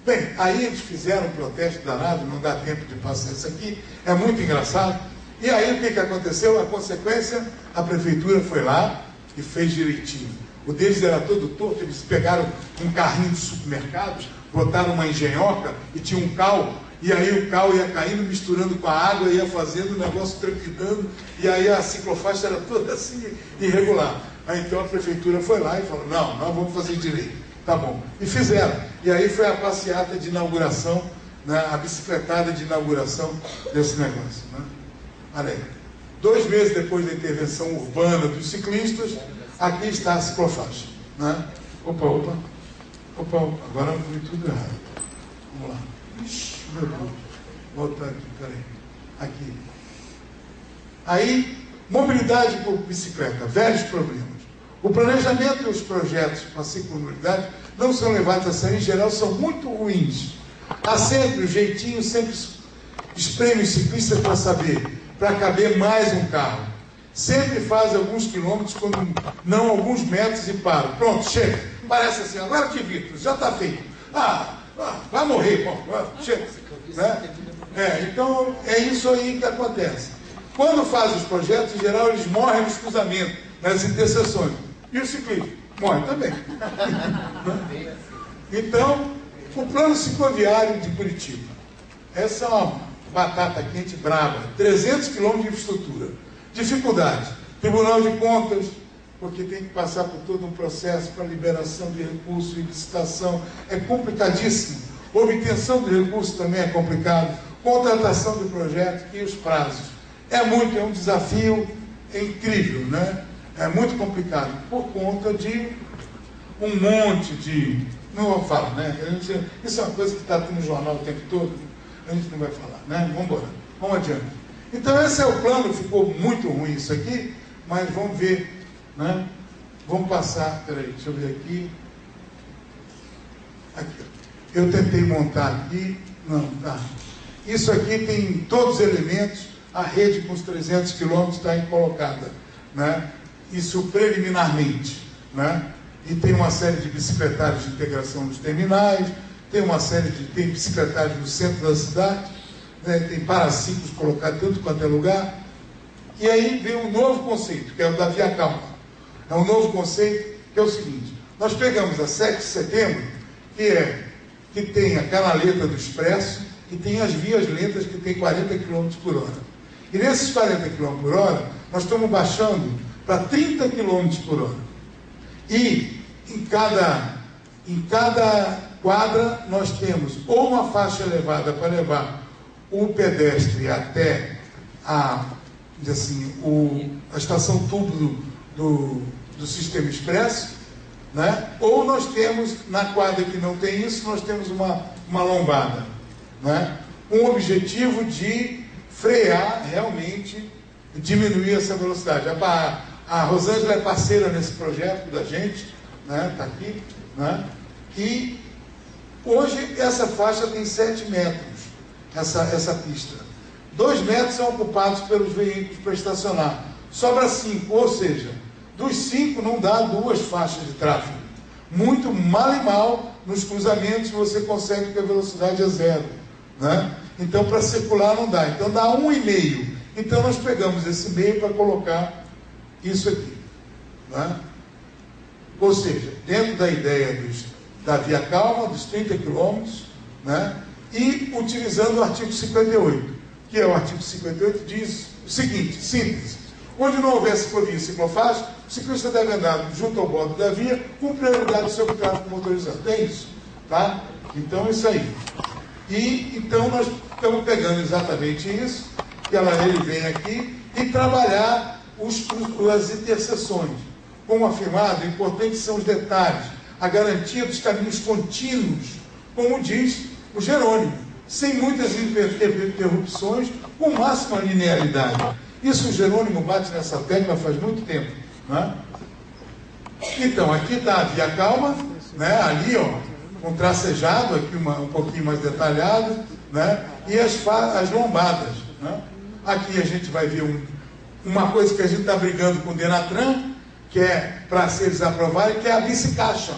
Bem, aí eles fizeram um protesto danado, não dá tempo de passar isso aqui, é muito engraçado. E aí o que aconteceu? A consequência, a prefeitura foi lá e fez direitinho. O deles era todo torto, eles pegaram um carrinho de supermercados, botaram uma engenhoca e tinha um cal, e aí o cal ia caindo, misturando com a água, ia fazendo o negócio trepidando, e aí a ciclofaixa era toda assim, irregular. Aí então a prefeitura foi lá e falou, não, nós vamos fazer direito. Tá bom. E fizeram. E aí foi a passeata de inauguração, né, a bicicletada de inauguração desse negócio. Né? Olha aí. 2 meses depois da intervenção urbana dos ciclistas, aqui está a ciclofaixa. Né? Opa, agora foi tudo errado. Vamos lá. Ixi, meu Deus. Voltar aqui, peraí. Aqui. Aí, mobilidade por bicicleta, velhos problemas. O planejamento e os projetos para a ciclomobilidade não são levados a sério, em geral, são muito ruins. Há sempre o jeitinho, sempre espreme os ciclistas para saber, para caber mais um carro. Sempre faz alguns quilômetros, quando não alguns metros, e para. Pronto, chega. Parece assim, agora te evito, já está feito. Vai morrer, bom, chega. Né? Então, é isso aí que acontece. Quando fazem os projetos, em geral, eles morrem nos cruzamentos, nas interseções. E os ciclistas morrem também. Então, o plano cicloviário de Curitiba. Essa é uma batata quente brava. 300 quilômetros de infraestrutura. Dificuldade. Tribunal de Contas, porque tem que passar por todo um processo para liberação de recursos e licitação. É complicadíssimo. Obtenção de recursos também é complicado. Contratação de projetos e os prazos. É um desafio incrível, né? É muito complicado, por conta de um monte de... Não vou falar, né? Isso é uma coisa que está no jornal o tempo todo, a gente não vai falar, né? Vamos embora, vamos adiante. Então esse é o plano, ficou muito ruim isso aqui, mas vamos ver, né? Vamos passar, peraí, deixa eu ver aqui. Aqui, eu tentei montar aqui, não, tá. Isso aqui tem todos os elementos, a rede com os 300 quilômetros está aí colocada, né? Isso preliminarmente, né? E tem uma série de bicicletários de integração nos terminais, tem uma série de bicicletários no centro da cidade, né? Tem paraciclos colocados em tudo quanto é lugar. E aí vem um novo conceito, que é o da Via Calma. É um novo conceito, que é o seguinte: nós pegamos a 7 de setembro, que tem a canaleta do Expresso, e tem as vias lentas que tem 40 km por hora. E nesses 40 km por hora, nós estamos baixando para 30 km por hora. E em cada quadra nós temos ou uma faixa elevada para levar o pedestre até a estação tubo do sistema expresso, né? Ou nós temos, na quadra que não tem isso, nós temos uma lombada, né? Com o objetivo de frear realmente, diminuir essa velocidade. A Rosângela é parceira nesse projeto da gente, né? Está aqui, né? E hoje essa faixa tem 7 metros, essa pista. 2 metros são ocupados pelos veículos para estacionar. Sobra 5, ou seja, dos 5 não dá 2 faixas de tráfego. Muito mal e mal nos cruzamentos você consegue que a velocidade é 0, né? Então para circular não dá. Então dá 1,5. Então nós pegamos esse meio para colocar isso aqui, né? Ou seja, dentro da ideia da Via Calma, dos 30 quilômetros, né? E utilizando o artigo 58, que é o artigo 58, diz o seguinte, síntese: onde não houver ciclovia e ciclofaixa, o ciclista deve andar junto ao bordo da via com prioridade sobre o tráfego motorizado. É isso, tá? Então é isso aí. E então nós estamos pegando exatamente isso, que ele vem aqui, e trabalhar as interseções. Como afirmado, o importante são os detalhes, a garantia dos caminhos contínuos, como diz o Jerônimo, sem muitas interrupções, com máxima linearidade. Isso o Jerônimo bate nessa tecla faz muito tempo, né? Então, aqui está a Via Calma, né? Ali, ó, um tracejado, aqui um pouquinho mais detalhado, né? E as lombadas, né? Aqui a gente vai ver uma coisa que a gente está brigando com o Denatran, que é para se eles aprovarem, que é a bicicaixa,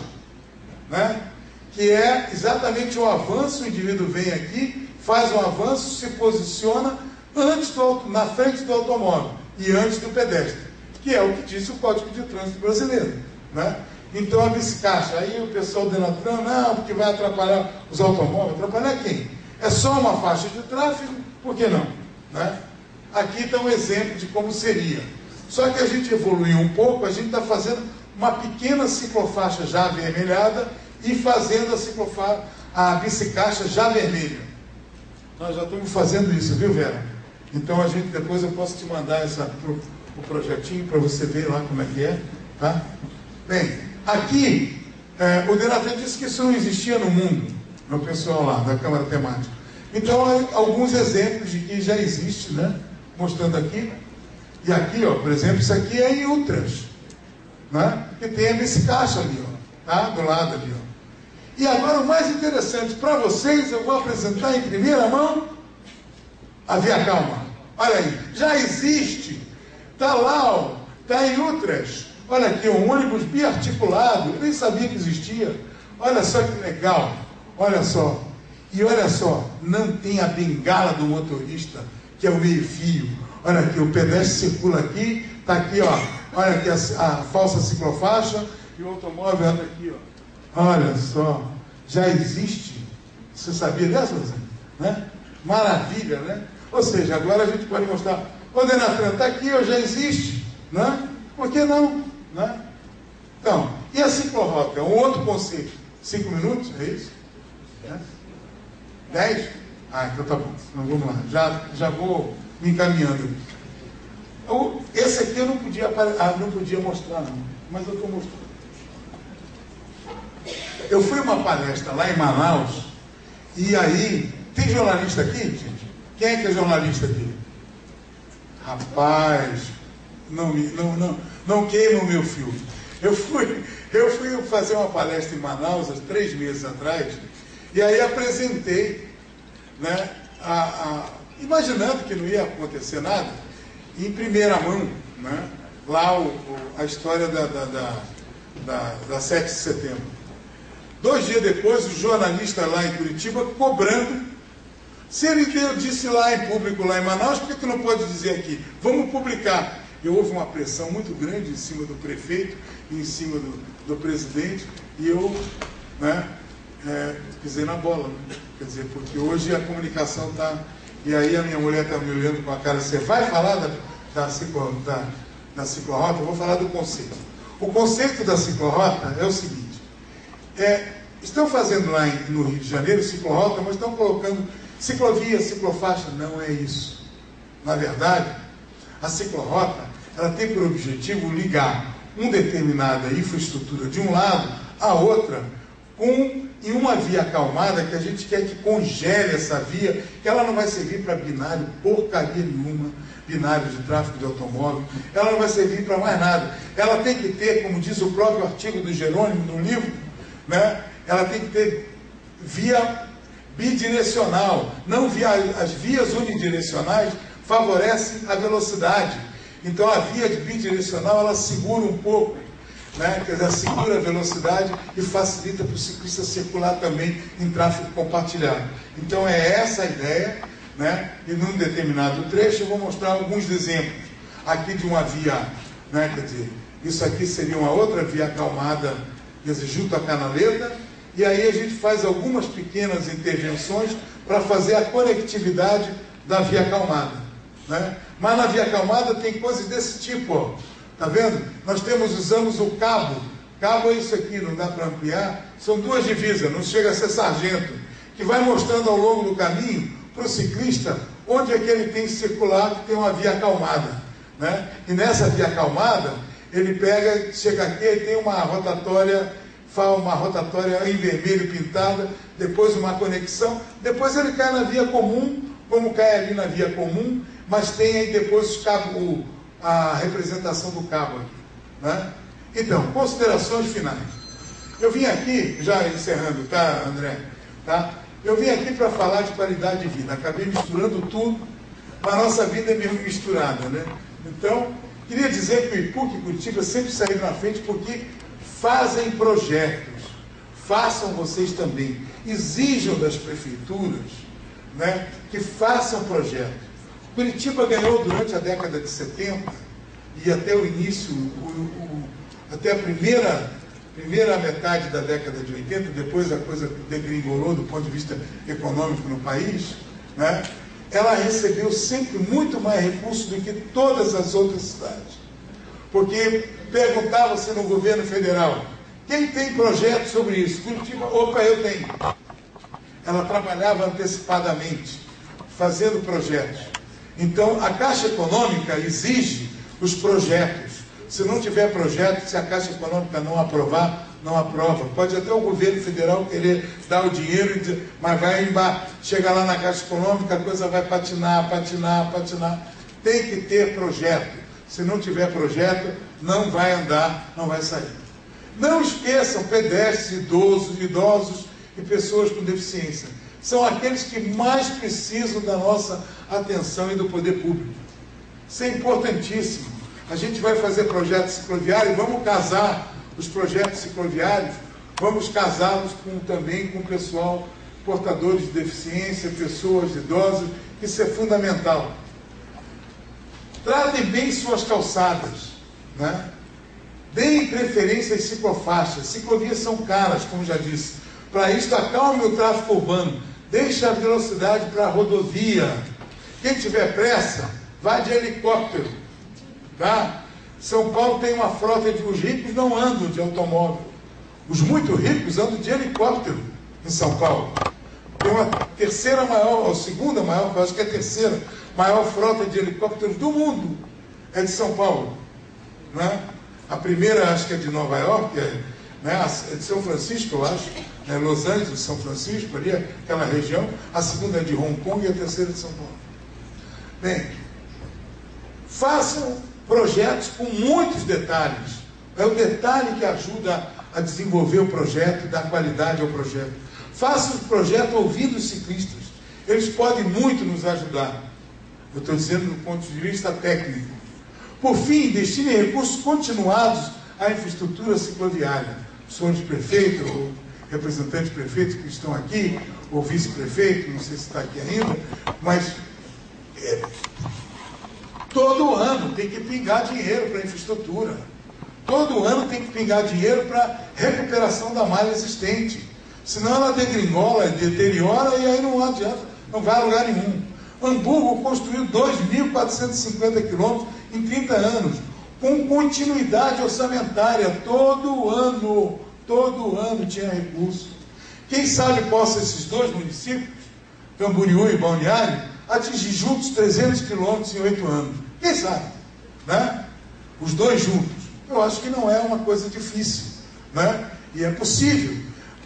né? Que é exatamente o avanço. O indivíduo vem aqui, faz um avanço, se posiciona na frente do automóvel e antes do pedestre, que é o que diz o Código de Trânsito brasileiro, né? Então a bicicaixa, aí o pessoal do Denatran, não, porque vai atrapalhar os automóveis. Atrapalhar quem? É só uma faixa de tráfego, por que não, né? Aqui está um exemplo de como seria. Só que a gente evoluiu um pouco, a gente está fazendo uma pequena ciclofaixa já avermelhada e fazendo a bicicaixa já vermelha. Nós já estamos fazendo isso, viu, Vera? Então depois eu posso te mandar o projetinho para você ver lá como é que é, tá? Bem, aqui o Denatran disse que isso não existia no mundo, no pessoal lá da Câmara Temática. Então, alguns exemplos de que já existe, né? Mostrando aqui. E aqui, ó, por exemplo, isso aqui é em Ultras, né? Que tem a bicicaixa ali, ó, tá? Do lado ali, ó. E agora o mais interessante para vocês, eu vou apresentar em primeira mão a Via Calma. Olha aí, já existe, está lá, ó, está em Ultras. Olha aqui, um ônibus biarticulado, eu nem sabia que existia. Olha só que legal, olha só. E olha só, não tem a bengala do motorista, que é o meio-fio. Olha aqui, o pedestre circula aqui, está aqui, ó. Olha aqui a falsa ciclofaixa e o automóvel anda aqui, ó. Olha só, já existe. Você sabia dessa, né? Maravilha, né? Ou seja, agora a gente pode mostrar, ô Denatran, está aqui, ó, já existe, né? Por que não? Né? Então, e a ciclorrota? Um outro conceito. 5 minutos, é isso? 10? Ah, então tá bom. Então vamos lá. Já vou me encaminhando. Esse aqui eu não podia mostrar, não. Mas eu estou mostrando. Eu fui a uma palestra lá em Manaus, e aí, tem jornalista aqui, gente? Quem é que é jornalista aqui? Rapaz, não queima o meu filme. Eu fui fazer uma palestra em Manaus há 3 meses atrás, e aí apresentei, né, imaginando que não ia acontecer nada, em primeira mão, né, lá a história da 7 de setembro. 2 dias depois, o jornalista lá em Curitiba cobrando. Se ele disse lá em público, lá em Manaus, por que não pode dizer aqui? Vamos publicar. E houve uma pressão muito grande em cima do prefeito, em cima do presidente, e eu, né, pisei na bola, né? Quer dizer, porque hoje a comunicação está... E aí a minha mulher está me olhando com a cara, você vai falar da ciclorrota? Eu vou falar do conceito. O conceito da ciclorrota é o seguinte, estão fazendo lá no Rio de Janeiro ciclorrota, mas estão colocando ciclovia, ciclofaixa. Não é isso. Na verdade, a ciclorrota, ela tem por objetivo ligar uma determinada infraestrutura de um lado à outra em uma via acalmada, que a gente quer que congele essa via, que ela não vai servir para binário porcaria nenhuma, binário de tráfego de automóvel, ela não vai servir para mais nada. Ela tem que ter, como diz o próprio artigo do Jerônimo no livro, né, ela tem que ter via bidirecional, não as vias unidirecionais favorecem a velocidade. Então a via bidirecional, ela segura um pouco, né? Quer dizer, segura a velocidade e facilita para o ciclista circular também em tráfego compartilhado. Então é essa a ideia, né? E num determinado trecho eu vou mostrar alguns exemplos aqui de uma via, né? Quer dizer, isso aqui seria uma outra via acalmada, quer dizer, junto à canaleta, e aí a gente faz algumas pequenas intervenções para fazer a conectividade da via acalmada, né? Mas na via acalmada tem coisas desse tipo, ó. Tá vendo? Nós usamos o cabo. Cabo é isso aqui, não dá para ampliar. São 2 divisas, não chega a ser sargento, que vai mostrando ao longo do caminho para o ciclista onde é que ele tem que circular, que tem uma via acalmada, né? E nessa via acalmada, ele chega aqui e tem uma rotatória em vermelho pintada, depois uma conexão, depois ele cai na via comum, como cai ali na via comum, mas tem aí depois a representação do cabo aqui, né? Então, considerações finais. Eu vim aqui, já encerrando, tá, André? Tá? Eu vim aqui para falar de qualidade de vida. Acabei misturando tudo, mas a nossa vida é meio misturada, né? Então, queria dizer que o IPUC e Curitiba sempre saíram na frente porque fazem projetos. Façam vocês também. Exijam das prefeituras, né, que façam projetos. Curitiba ganhou durante a década de 70 e até o início, até a primeira metade da década de 80, depois a coisa degringolou do ponto de vista econômico no país, né? Ela recebeu sempre muito mais recursos do que todas as outras cidades. Porque perguntava-se no governo federal, quem tem projeto sobre isso? Curitiba, opa, eu tenho. Ela trabalhava antecipadamente, fazendo projetos. Então, a Caixa Econômica exige os projetos. Se não tiver projeto, se a Caixa Econômica não aprovar, não aprova. Pode até o governo federal querer dar o dinheiro, mas vai chegar lá na Caixa Econômica, a coisa vai patinar. Tem que ter projeto. Se não tiver projeto, não vai andar, não vai sair. Não esqueçam pedestres, idosos e pessoas com deficiência. São aqueles que mais precisam da nossa atenção e do poder público. Isso é importantíssimo. A gente vai fazer projetos cicloviários, vamos casar os projetos cicloviários, vamos casá-los também com o pessoal portadores de deficiência, pessoas idosas. Isso é fundamental. Tratem bem suas calçadas, né? Deem preferência às ciclofaixas. Ciclovias são caras, como já disse. Para isso, acalme o tráfego urbano. Deixe a velocidade para a rodovia. Quem tiver pressa, vá de helicóptero. Tá? São Paulo tem uma frota de... Os ricos não andam de automóvel. Os muito ricos andam de helicóptero em São Paulo. Tem uma terceira maior, ou segunda maior, eu acho que é a terceira maior frota de helicópteros do mundo. É de São Paulo. Né? A primeira, acho que é de Nova York, né? É de São Francisco, eu acho. Né? Los Angeles, São Francisco, ali, aquela região. A segunda é de Hong Kong e a terceira de São Paulo. Bem, façam projetos com muitos detalhes. É o detalhe que ajuda a desenvolver o projeto, dar qualidade ao projeto. Façam o projeto ouvindo os ciclistas. Eles podem muito nos ajudar. Eu estou dizendo do ponto de vista técnico. Por fim, destine recursos continuados à infraestrutura cicloviária. Senhores prefeitos, ou representantes prefeitos que estão aqui, ou vice-prefeito, não sei se está aqui ainda, mas todo ano tem que pingar dinheiro para a infraestrutura. Todo ano tem que pingar dinheiro para a recuperação da malha existente. Senão ela degringola, deteriora e aí não adianta, não vai a lugar nenhum. Hamburgo construiu 2.450 quilômetros em 30 anos, com continuidade orçamentária, todo ano tinha recurso. Quem sabe possa esses dois municípios, Camboriú e Balneário, atingir juntos 300 quilômetros em 8 anos. Quem sabe? Né? Os dois juntos. Eu acho que não é uma coisa difícil, né? E é possível,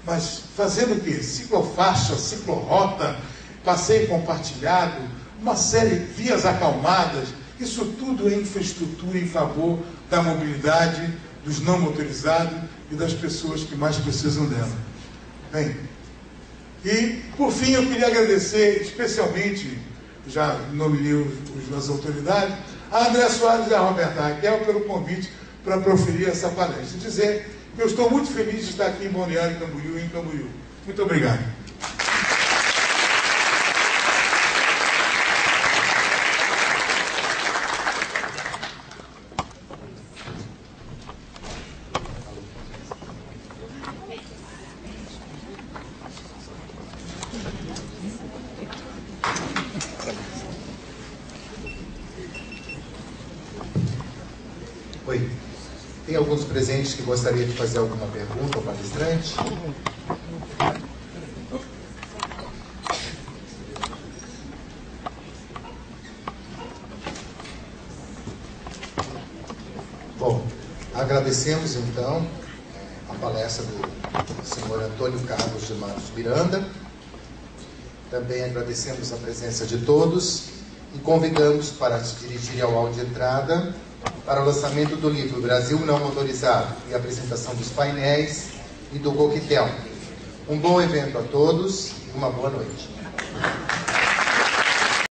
mas fazendo o quê? Ciclofaixa, ciclorrota, passeio compartilhado, uma série de vias acalmadas, isso tudo é infraestrutura em favor da mobilidade, dos não motorizados e das pessoas que mais precisam dela. Bem, e por fim eu queria agradecer especialmente, já nomeei as autoridades, a André Soares e a Roberta Raquel pelo convite para proferir essa palestra. Dizer que eu estou muito feliz de estar aqui em Balneário Camboriú e em Camboriú. Muito obrigado. Oi. Tem alguns presentes que gostaria de fazer alguma pergunta ao palestrante? Bom, agradecemos então a palestra do senhor Antônio Carlos de Matos Miranda. Também agradecemos a presença de todos e convidamos para se dirigir ao hall de entrada para o lançamento do livro Brasil Não Motorizado e a apresentação dos painéis e do coquetel. Um bom evento a todos e uma boa noite.